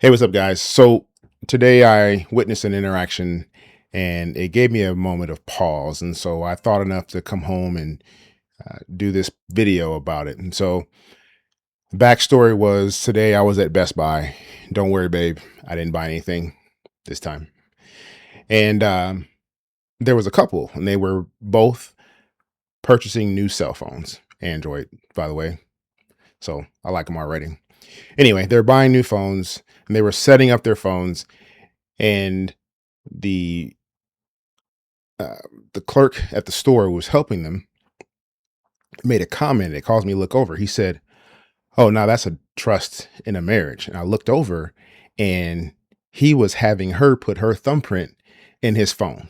Hey, what's up, guys? So today I witnessed an interaction and it gave me a moment of pause. And so I thought enough to come home and do this video about it. And so backstory was today I was at Best Buy. Don't worry, babe. I didn't buy anything this time. And there was a couple and they were both purchasing new cell phones, Android, by the way. So I like them already. Anyway, they're buying new phones and they were setting up their phones and the uh, the clerk at the store who was helping them made a comment that caused me to look over. He said, "Oh, now that's a trust in a marriage." And I looked over and he was having her put her thumbprint in his phone.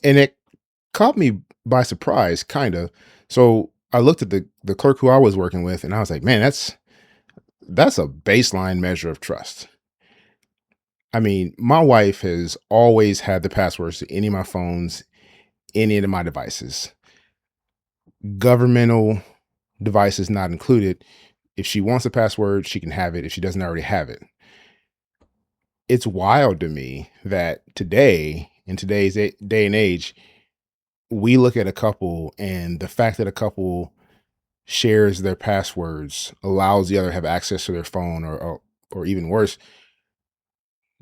And it caught me by surprise, kind of. So I looked at the clerk who I was working with and I was like, "Man, that's a baseline measure of trust." I mean, my wife has always had the passwords to any of my phones, any of my devices. Governmental devices not included. If she wants a password, she can have it if she doesn't already have it. It's wild to me that today, in today's day and age, we look at a couple and the fact that a couple shares their passwords allows the other to have access to their phone or even worse,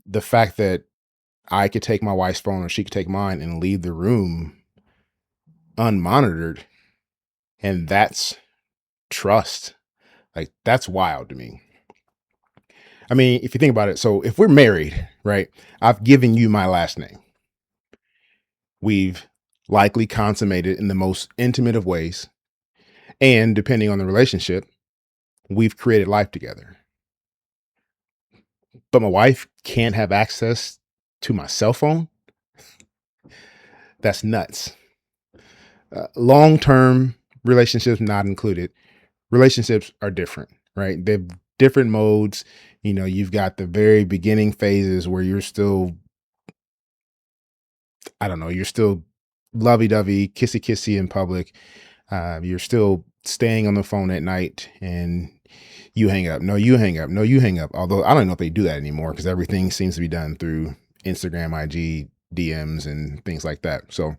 the fact that I could take my wife's phone or she could take mine and leave the room unmonitored, and that's trust. Like that's wild to me. I mean, if you think about it, so if we're married, right? I've given you my last name. We've likely consummated in the most intimate of ways. And depending on the relationship, we've created life together. But my wife can't have access to my cell phone. That's nuts. Long term relationships not included. Relationships are different, right? They've different modes. You know, you've got the very beginning phases where you're still, I don't know, you're still lovey dovey, kissy kissy in public. You're still staying on the phone at night and you hang up. No, you hang up. No, you hang up. Although I don't know if they do that anymore because everything seems to be done through Instagram, IG, DMs, and things like that. So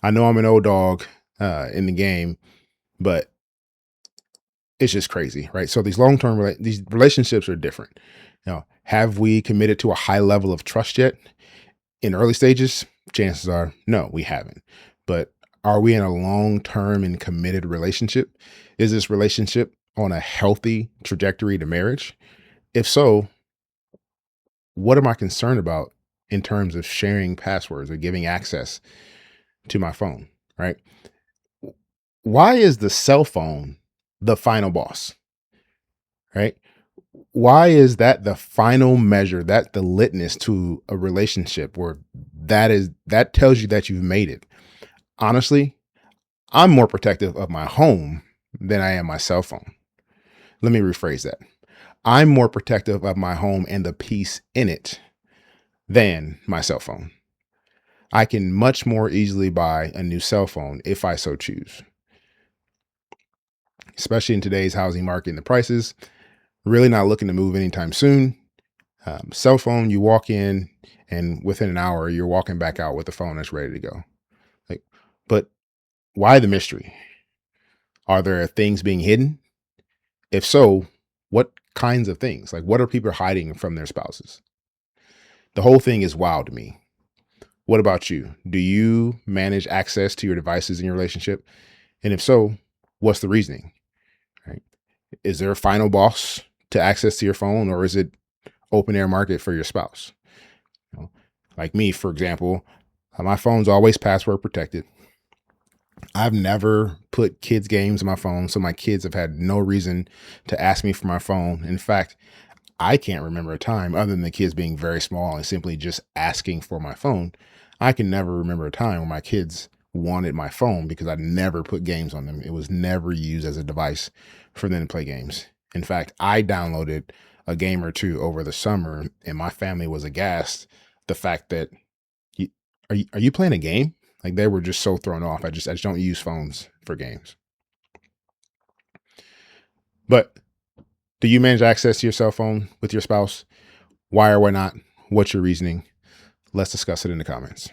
I know I'm an old dog in the game, but it's just crazy, right? So these long term these relationships are different. Have we committed to a high level of trust yet? In early stages, chances are no, we haven't. But are we in a long term and committed relationship? Is this relationship on a healthy trajectory to marriage? If so, what am I concerned about in terms of sharing passwords or giving access to my phone, right? Why is the cell phone the final boss, right? Why is that the final measure, that the litmus to a relationship where that tells you that you've made it? Honestly, I'm more protective of my home than I am my cell phone. Let me rephrase that. I'm more protective of my home and the peace in it than my cell phone. I can much more easily buy a new cell phone if I so choose, especially in today's housing market and the prices. Really not looking to move anytime soon. Cell phone, you walk in and within an hour, you're walking back out with the phone that's ready to go. Like, but why the mystery? Are there things being hidden? If so, what kinds of things? Like, what are people hiding from their spouses? The whole thing is wild to me. What about you? Do you manage access to your devices in your relationship? And if so, what's the reasoning? Right? Is there a final boss to access to your phone, or is it open air market for your spouse? You know, like me, for example, my phone's always password protected. I've never put kids' games on my phone, so my kids have had no reason to ask me for my phone. In fact, I can't remember a time other than the kids being very small and simply just asking for my phone. I can never remember a time when my kids wanted my phone because I never put games on them. It was never used as a device for them to play games. In fact, I downloaded a game or two over the summer and my family was aghast the fact that you, are you playing a game? Like they were just so thrown off. I just don't use phones for games. But Do you manage access to your cell phone with your spouse? Why or why not? What's your reasoning? Let's discuss it in the comments.